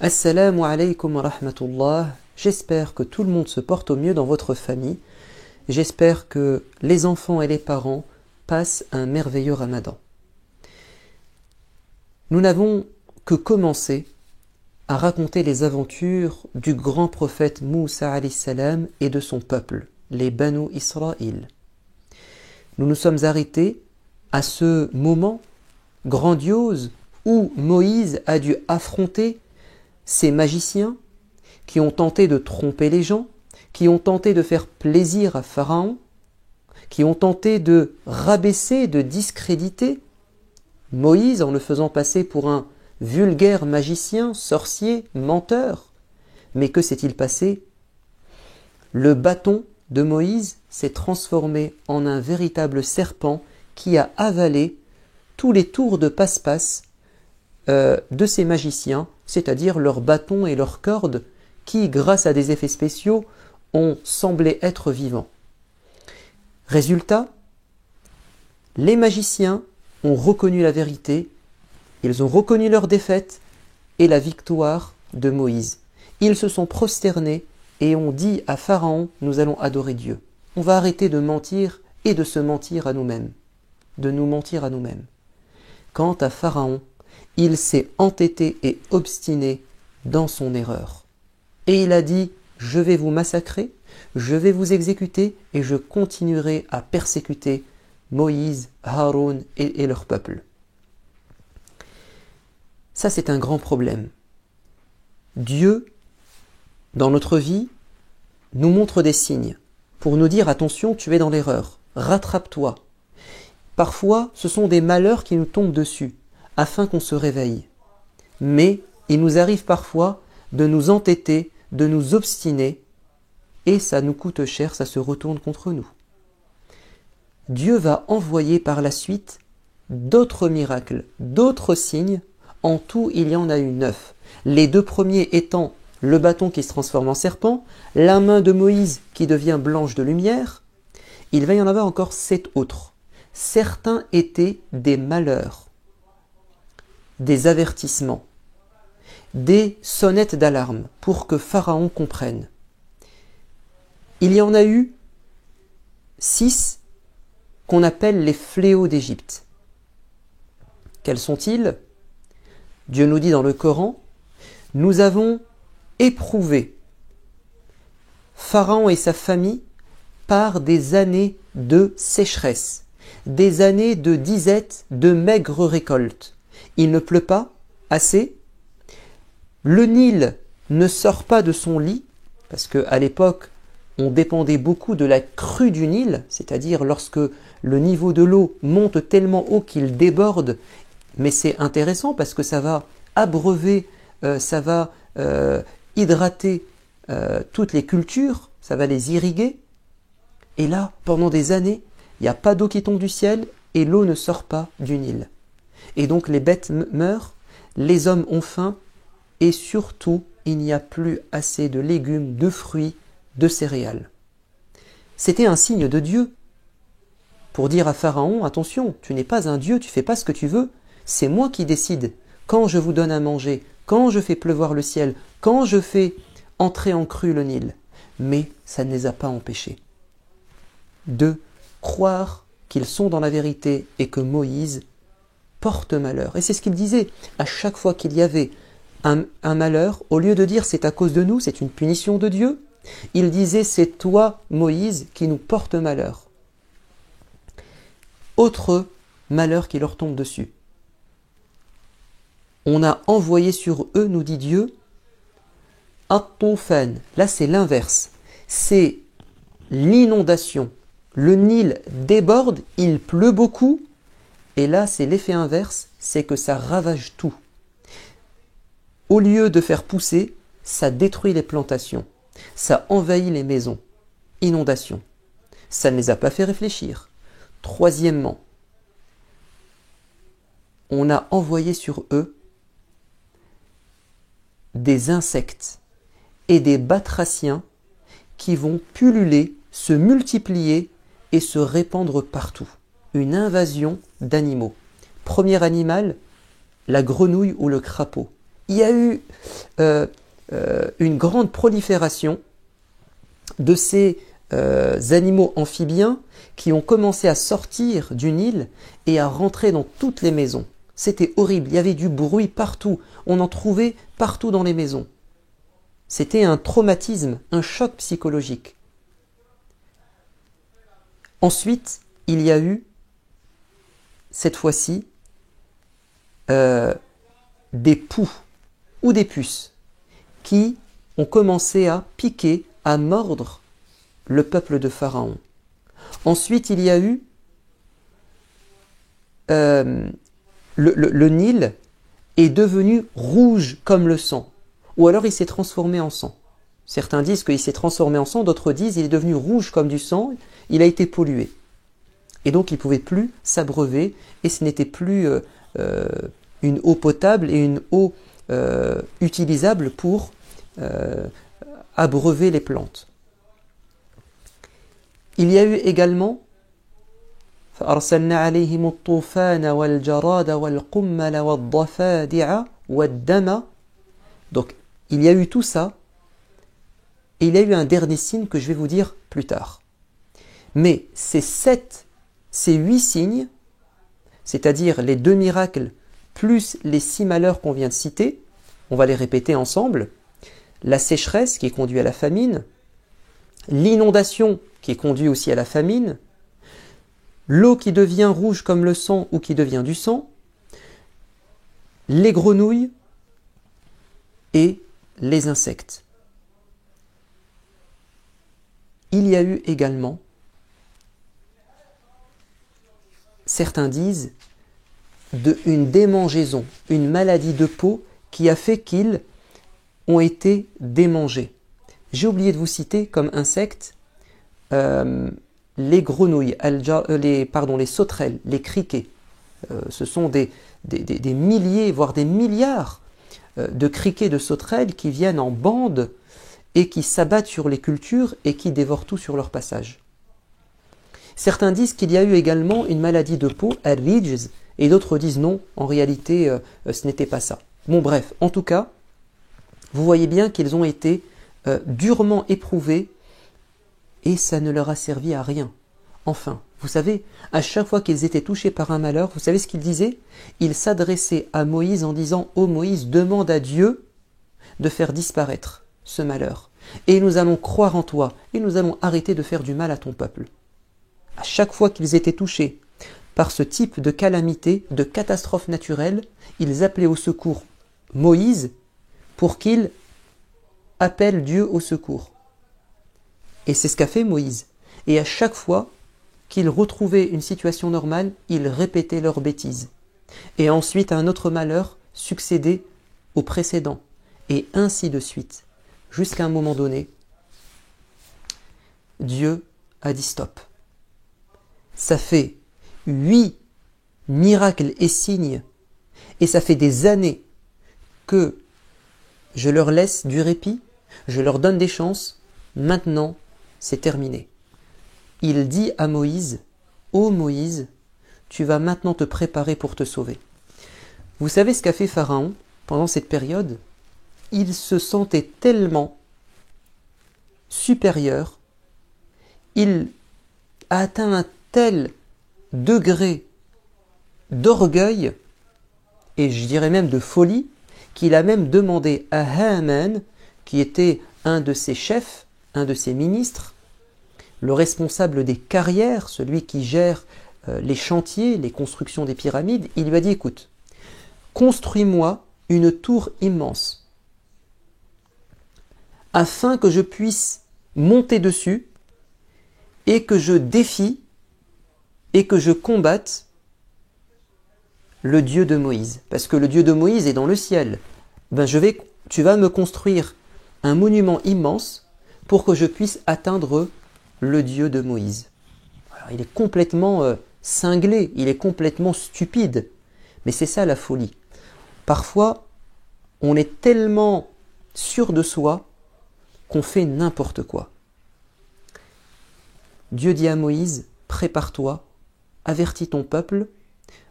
Assalamu alaikum wa rahmatullah. J'espère que tout le monde se porte au mieux dans votre famille. J'espère que les enfants et les parents passent un merveilleux ramadan. Nous n'avons que commencé à raconter les aventures du grand prophète Moussa alayhi salam et de son peuple, les Banu Israël. Nous nous sommes arrêtés à ce moment grandiose où Moïse a dû affronter ces magiciens qui ont tenté de tromper les gens, qui ont tenté de faire plaisir à Pharaon, qui ont tenté de rabaisser, de discréditer Moïse en le faisant passer pour un vulgaire magicien, sorcier, menteur. Mais que s'est-il passé? Le bâton de Moïse s'est transformé en un véritable serpent qui a avalé tous les tours de passe-passe de ces magiciens, c'est-à-dire leurs bâtons et leurs cordes qui, grâce à des effets spéciaux, ont semblé être vivants. Résultat, les magiciens ont reconnu la vérité, ils ont reconnu leur défaite et la victoire de Moïse. Ils se sont prosternés et ont dit à Pharaon, nous allons adorer Dieu. On va arrêter de mentir et de se mentir à nous-mêmes, de nous mentir à nous-mêmes. Quant à Pharaon, il s'est entêté et obstiné dans son erreur. Et il a dit, je vais vous massacrer, je vais vous exécuter et je continuerai à persécuter Moïse, Haroun et leur peuple. Ça, c'est un grand problème. Dieu, dans notre vie, nous montre des signes pour nous dire, attention, tu es dans l'erreur, rattrape-toi. Parfois, ce sont des malheurs qui nous tombent dessus, afin qu'on se réveille. Mais il nous arrive parfois de nous entêter, de nous obstiner, et ça nous coûte cher, ça se retourne contre nous. Dieu va envoyer par la suite d'autres miracles, d'autres signes. En tout, il y en a eu 9. Les 2 premiers étant le bâton qui se transforme en serpent, la main de Moïse qui devient blanche de lumière. Il va y en avoir encore 7 autres. Certains étaient des malheurs, des avertissements, des sonnettes d'alarme pour que Pharaon comprenne. Il y en a eu 6 qu'on appelle les fléaux d'Égypte. Quels sont-ils? Dieu nous dit dans le Coran, nous avons éprouvé Pharaon et sa famille par des années de sécheresse, des années de disette, de maigres récoltes. Il ne pleut pas assez, le Nil ne sort pas de son lit, parce qu'à l'époque, on dépendait beaucoup de la crue du Nil, c'est-à-dire lorsque le niveau de l'eau monte tellement haut qu'il déborde, mais c'est intéressant parce que ça va abreuver, ça va hydrater toutes les cultures, ça va les irriguer. Et là, pendant des années, il n'y a pas d'eau qui tombe du ciel et l'eau ne sort pas du Nil. Et donc les bêtes meurent, les hommes ont faim et surtout, il n'y a plus assez de légumes, de fruits, de céréales. C'était un signe de Dieu pour dire à Pharaon, attention, tu n'es pas un Dieu, tu fais pas ce que tu veux, c'est moi qui décide quand je vous donne à manger, quand je fais pleuvoir le ciel, quand je fais entrer en crue le Nil. Mais ça ne les a pas empêchés de croire qu'ils sont dans la vérité et que Moïse porte malheur. Et c'est ce qu'il disait, à chaque fois qu'il y avait un malheur, au lieu de dire c'est à cause de nous, c'est une punition de Dieu, il disait c'est toi, Moïse, qui nous porte malheur. Autre malheur qui leur tombe dessus. On a envoyé sur eux, nous dit Dieu, At-Toufan. Là c'est l'inverse, c'est l'inondation. Le Nil déborde, il pleut beaucoup, et là c'est l'effet inverse, c'est que ça ravage tout. Au lieu de faire pousser, ça détruit les plantations, ça envahit les maisons. Inondation. Ça ne les a pas fait réfléchir. Troisièmement, on a envoyé sur eux des insectes et des batraciens qui vont pulluler, se multiplier et se répandre partout. Une invasion d'animaux. Premier animal, la grenouille ou le crapaud. il y a eu une grande prolifération de ces animaux amphibiens qui ont commencé à sortir du Nil et à rentrer dans toutes les maisons. C'était horrible, il y avait du bruit partout, on en trouvait partout dans les maisons. C'était un traumatisme, un choc psychologique. Ensuite, il y a eu, cette fois-ci, des poux ou des puces qui ont commencé à piquer, à mordre le peuple de Pharaon. Ensuite, il y a eu le Nil est devenu rouge comme le sang, ou alors il s'est transformé en sang. Certains disent qu'il s'est transformé en sang, d'autres disent qu'il est devenu rouge comme du sang, il a été pollué. Et donc il ne pouvait plus s'abreuver, et ce n'était plus une eau potable et une eau utilisable pour abreuver les plantes. Il y a eu également فأرسلنا عليهم الطوفان والجراد والقمل والضفادع والدم. Donc il y a eu tout ça, et il y a eu un dernier signe que je vais vous dire plus tard. Mais ces 8 signes, c'est-à-dire les 2 miracles plus les 6 malheurs qu'on vient de citer, on va les répéter ensemble. La sécheresse qui conduit à la famine, l'inondation qui conduit aussi à la famine, l'eau qui devient rouge comme le sang ou qui devient du sang, les grenouilles et les insectes. Il y a eu également, certains disent, une démangeaison, une maladie de peau qui a fait qu'ils ont été démangés. J'ai oublié de vous citer comme insectes les grenouilles, les sauterelles, les criquets. Ce sont des milliers, voire des milliards de criquets, de sauterelles qui viennent en bande et qui s'abattent sur les cultures et qui dévorent tout sur leur passage. Certains disent qu'il y a eu également une maladie de peau, al-rijz, et d'autres disent non, en réalité ce n'était pas ça. Bon bref, en tout cas, vous voyez bien qu'ils ont été durement éprouvés et ça ne leur a servi à rien. Enfin, vous savez, à chaque fois qu'ils étaient touchés par un malheur, vous savez ce qu'ils disaient? Ils s'adressaient à Moïse en disant « Ô Moïse, demande à Dieu de faire disparaître ce malheur. Et nous allons croire en toi, et nous allons arrêter de faire du mal à ton peuple. » À chaque fois qu'ils étaient touchés par ce type de calamité, de catastrophe naturelle, ils appelaient au secours Moïse pour qu'il appelle Dieu au secours. Et c'est ce qu'a fait Moïse. Et à chaque fois qu'ils retrouvaient une situation normale, ils répétaient leurs bêtises. Et ensuite, un autre malheur succédait au précédent. Et ainsi de suite. Jusqu'à un moment donné, Dieu a dit stop. Ça fait 8 miracles et signes, et ça fait des années que je leur laisse du répit, je leur donne des chances, maintenant c'est terminé. Il dit à Moïse, ô Moïse, tu vas maintenant te préparer pour te sauver. Vous savez ce qu'a fait Pharaon pendant cette période? Il se sentait tellement supérieur, il a atteint un tel degré d'orgueil, et je dirais même de folie, qu'il a même demandé à Haman, qui était un de ses chefs, un de ses ministres, le responsable des carrières, celui qui gère les chantiers, les constructions des pyramides, il lui a dit, écoute, construis-moi une tour immense, afin que je puisse monter dessus, et que je défie, et que je combatte le Dieu de Moïse. Parce que le Dieu de Moïse est dans le ciel. Tu vas me construire un monument immense pour que je puisse atteindre le Dieu de Moïse. Alors, il est complètement cinglé, il est complètement stupide. Mais c'est ça la folie. Parfois, on est tellement sûr de soi qu'on fait n'importe quoi. Dieu dit à Moïse, prépare-toi, avertis ton peuple,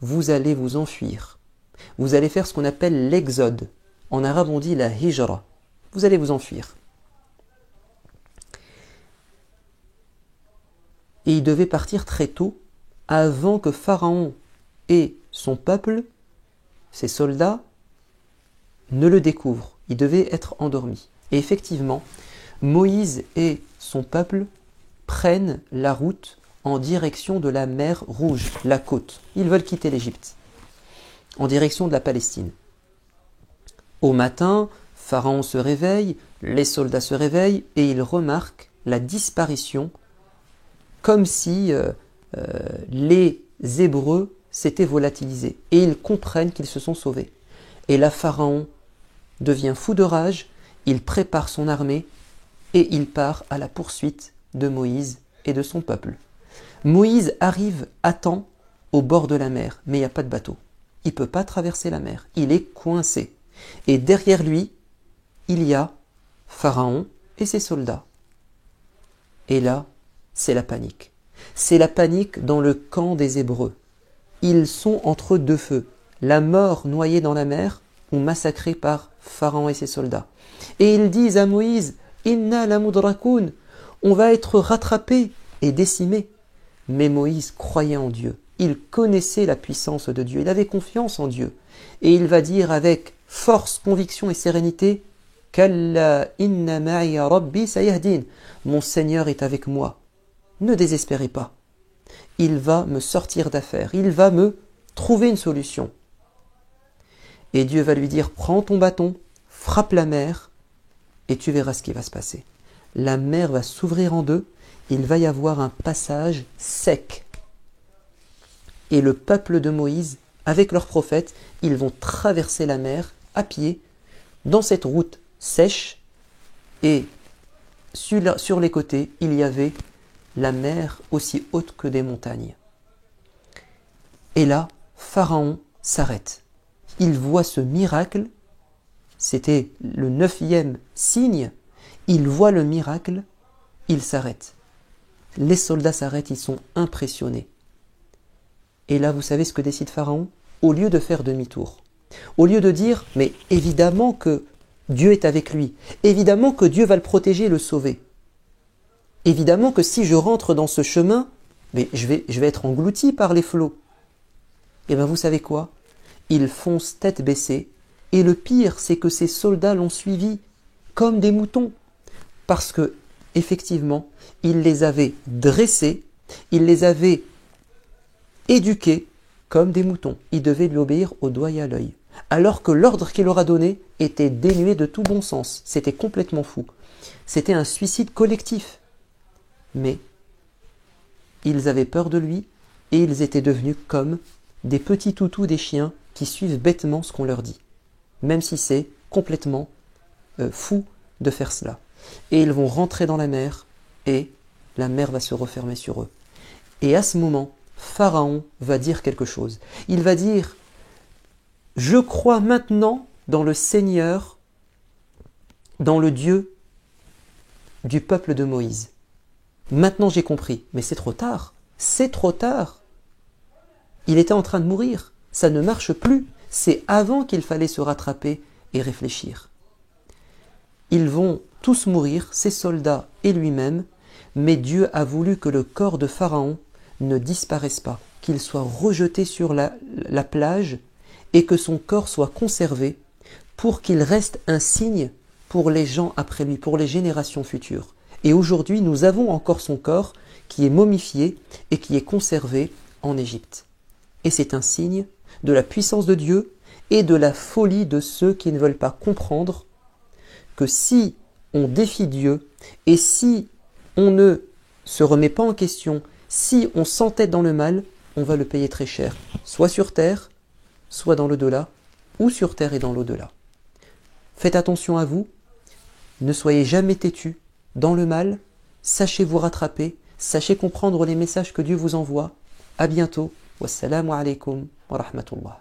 vous allez vous enfuir. Vous allez faire ce qu'on appelle l'exode. En arabe, on dit la hijra. Vous allez vous enfuir. Et il devait partir très tôt, avant que Pharaon et son peuple, ses soldats, ne le découvrent. Il devait être endormi. Et effectivement, Moïse et son peuple prennent la route en direction de la mer Rouge, la côte. Ils veulent quitter l'Égypte, en direction de la Palestine. Au matin, Pharaon se réveille, les soldats se réveillent et ils remarquent la disparition, comme si les Hébreux s'étaient volatilisés. Et ils comprennent qu'ils se sont sauvés. Et là, Pharaon devient fou de rage, il prépare son armée et il part à la poursuite de Moïse et de son peuple. Moïse arrive à temps au bord de la mer, mais il n'y a pas de bateau. Il ne peut pas traverser la mer, il est coincé. Et derrière lui, il y a Pharaon et ses soldats. Et là, c'est la panique. C'est la panique dans le camp des Hébreux. Ils sont entre deux feux, la mort noyée dans la mer ou massacrée par Pharaon et ses soldats. Et ils disent à Moïse, « Inna la mudrakoun » on va être rattrapé et décimé. Mais Moïse croyait en Dieu. Il connaissait la puissance de Dieu. Il avait confiance en Dieu. Et il va dire avec force, conviction et sérénité, « Kalla inna ma'iya rabbi sayahdin » mon Seigneur est avec moi. Ne désespérez pas. Il va me sortir d'affaire. Il va me trouver une solution. Et Dieu va lui dire, prends ton bâton, frappe la mer, et tu verras ce qui va se passer. La mer va s'ouvrir en deux, il va y avoir un passage sec. Et le peuple de Moïse, avec leurs prophètes, ils vont traverser la mer à pied, dans cette route sèche, et sur les côtés, il y avait la mer aussi haute que des montagnes. Et là, Pharaon s'arrête. Il voit ce miracle, c'était le 9e signe, il voit le miracle, il s'arrête. Les soldats s'arrêtent, ils sont impressionnés. Et là, vous savez ce que décide Pharaon? Au lieu de faire demi-tour, au lieu de dire, mais évidemment que Dieu est avec lui, évidemment que Dieu va le protéger et le sauver. Évidemment que si je rentre dans ce chemin, mais je vais être englouti par les flots. Et bien vous savez quoi? Ils foncent tête baissée, et le pire, c'est que ces soldats l'ont suivi comme des moutons. Parce que, effectivement, il les avait dressés, il les avait éduqués comme des moutons. Ils devaient lui obéir au doigt et à l'œil. Alors que l'ordre qu'il leur a donné était dénué de tout bon sens. C'était complètement fou. C'était un suicide collectif. Mais ils avaient peur de lui et ils étaient devenus comme des petits toutous des chiens qui suivent bêtement ce qu'on leur dit. Même si c'est complètement fou de faire cela. Et ils vont rentrer dans la mer et la mer va se refermer sur eux. Et à ce moment, Pharaon va dire quelque chose. Il va dire « Je crois maintenant dans le Seigneur, dans le Dieu du peuple de Moïse. Maintenant j'ai compris. » Mais c'est trop tard. C'est trop tard. Il était en train de mourir. Ça ne marche plus. C'est avant qu'il fallait se rattraper et réfléchir. Ils vont tous mourir, ses soldats et lui-même, mais Dieu a voulu que le corps de Pharaon ne disparaisse pas, qu'il soit rejeté sur la plage et que son corps soit conservé pour qu'il reste un signe pour les gens après lui, pour les générations futures. Et aujourd'hui, nous avons encore son corps qui est momifié et qui est conservé en Égypte. Et c'est un signe de la puissance de Dieu et de la folie de ceux qui ne veulent pas comprendre que si on défie Dieu et si on ne se remet pas en question, si on s'entête dans le mal, on va le payer très cher, soit sur terre, soit dans l'au-delà, ou sur terre et dans l'au-delà. Faites attention à vous, ne soyez jamais têtus dans le mal, sachez vous rattraper, sachez comprendre les messages que Dieu vous envoie. À bientôt. Wassalamu alaikum wa rahmatullah.